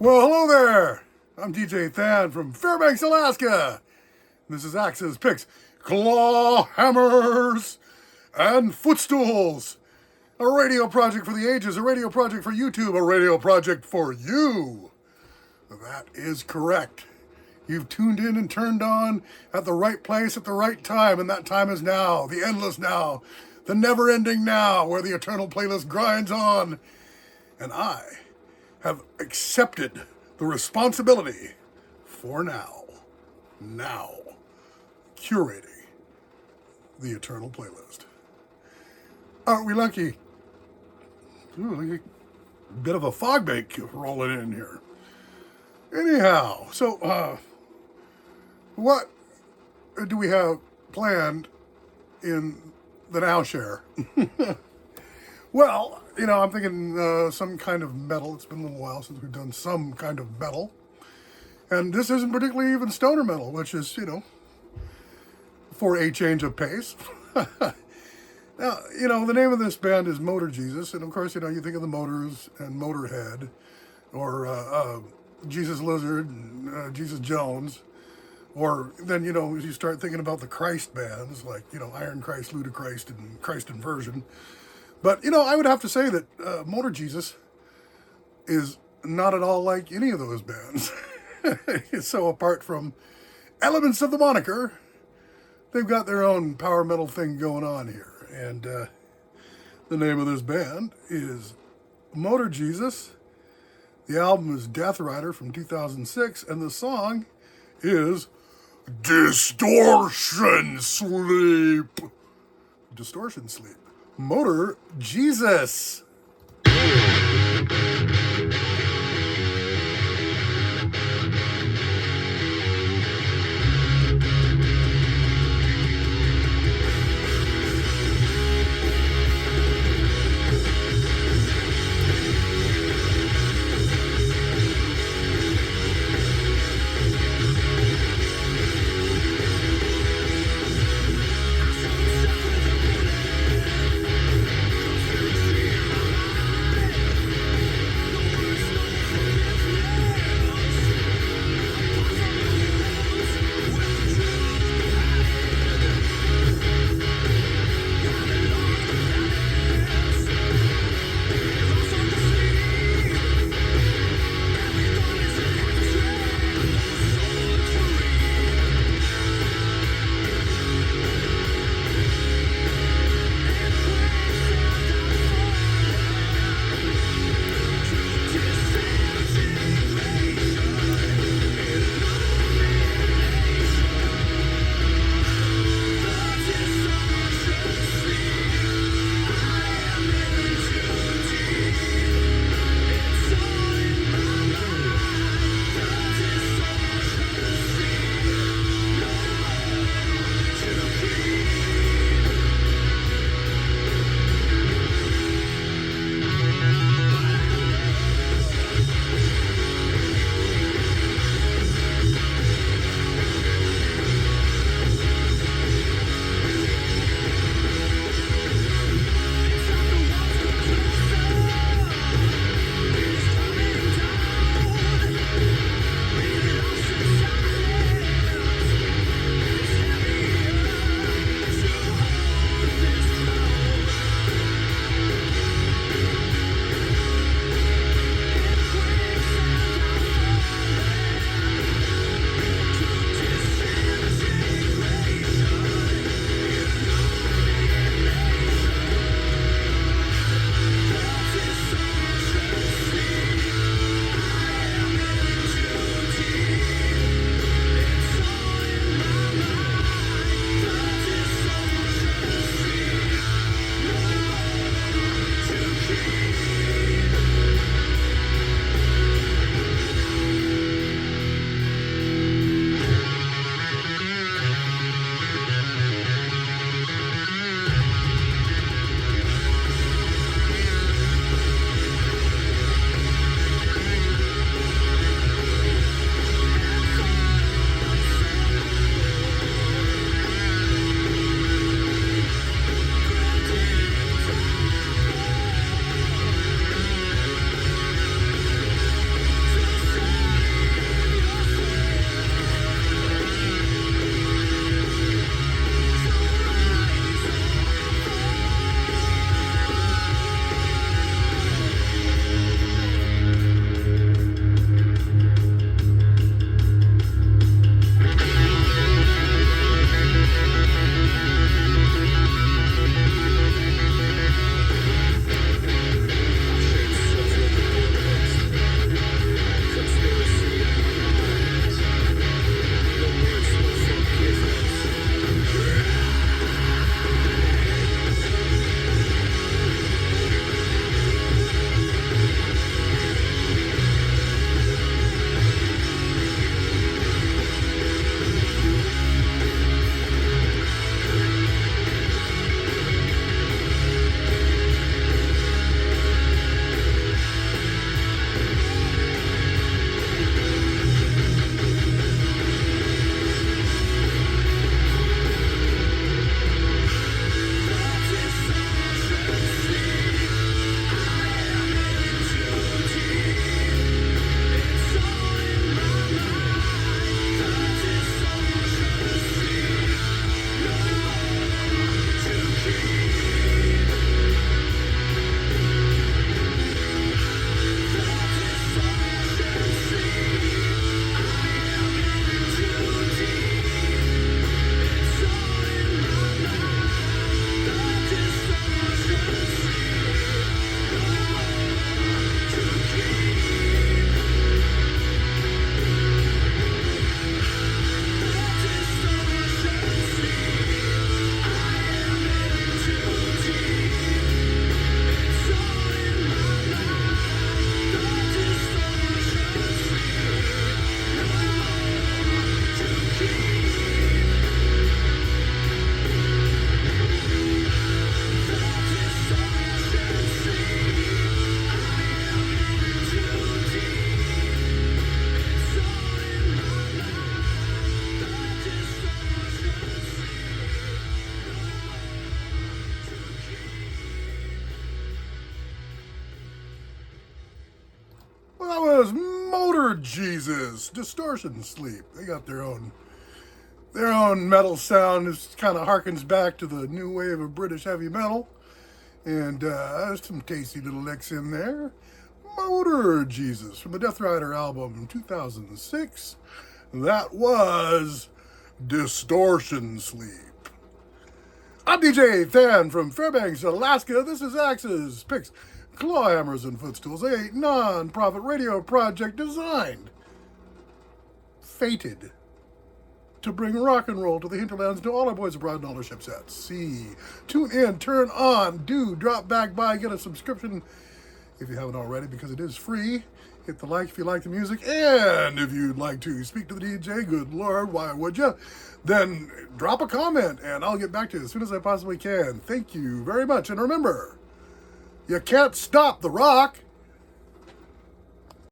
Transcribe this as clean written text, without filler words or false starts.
Well, hello there. I'm DJ Than from Fairbanks, Alaska. This is Axes, Picks, Claw Hammers, and Footstools. A radio project for the ages, a radio project for YouTube, a radio project for you. That is correct. You've tuned in and turned on at the right place at the right time, and that time is now, the endless now, the never-ending now, where the eternal playlist grinds on. And I have accepted the responsibility for now, curating the eternal playlist. Aren't we lucky? Ooh, like a bit of a fog bank rolling in here. Anyhow, so what do we have planned in the Now Share? Well, you know, I'm thinking some kind of metal. It's been a little while since we've done some kind of metal. And this isn't particularly even stoner metal, which is, you know, for a change of pace. Now, you know, the name of this band is MOTORJESUS. And of course, you know, you think of the Motors and Motorhead, or Jesus Lizard, and Jesus Jones. Or then, you know, you start thinking about the Christ bands, like, you know, Iron Christ, Ludachrist, and Christ Inversion. But, you know, I would have to say that MOTORJESUS is not at all like any of those bands. So apart from elements of the moniker, they've got their own power metal thing going on here. And the name of this band is MOTORJESUS. The album is Deathrider from 2006, and the song is Distortion Sleep. Distortion Sleep. MOTORJESUS. Jesus, Distortion Sleep. They got their own metal sound. It kind of harkens back to the new wave of British heavy metal. And there's some tasty little licks in there. MOTORJESUS from the Deathrider album 2006. That was Distortion Sleep. I'm DJ Than from Fairbanks, Alaska. This is Axes, Picks, Clawhammers, and Footstools, a non-profit radio project designed, fated, to bring rock and roll to the hinterlands, to all our boys abroad and all our ships at sea. Tune in, turn on, do drop back by, get a subscription if you haven't already, because it is free. Hit the like if you like the music, and if you'd like to speak to the DJ, good Lord, why would you? Then drop a comment, and I'll get back to you as soon as I possibly can. Thank you very much, and remember, you can't stop the rock.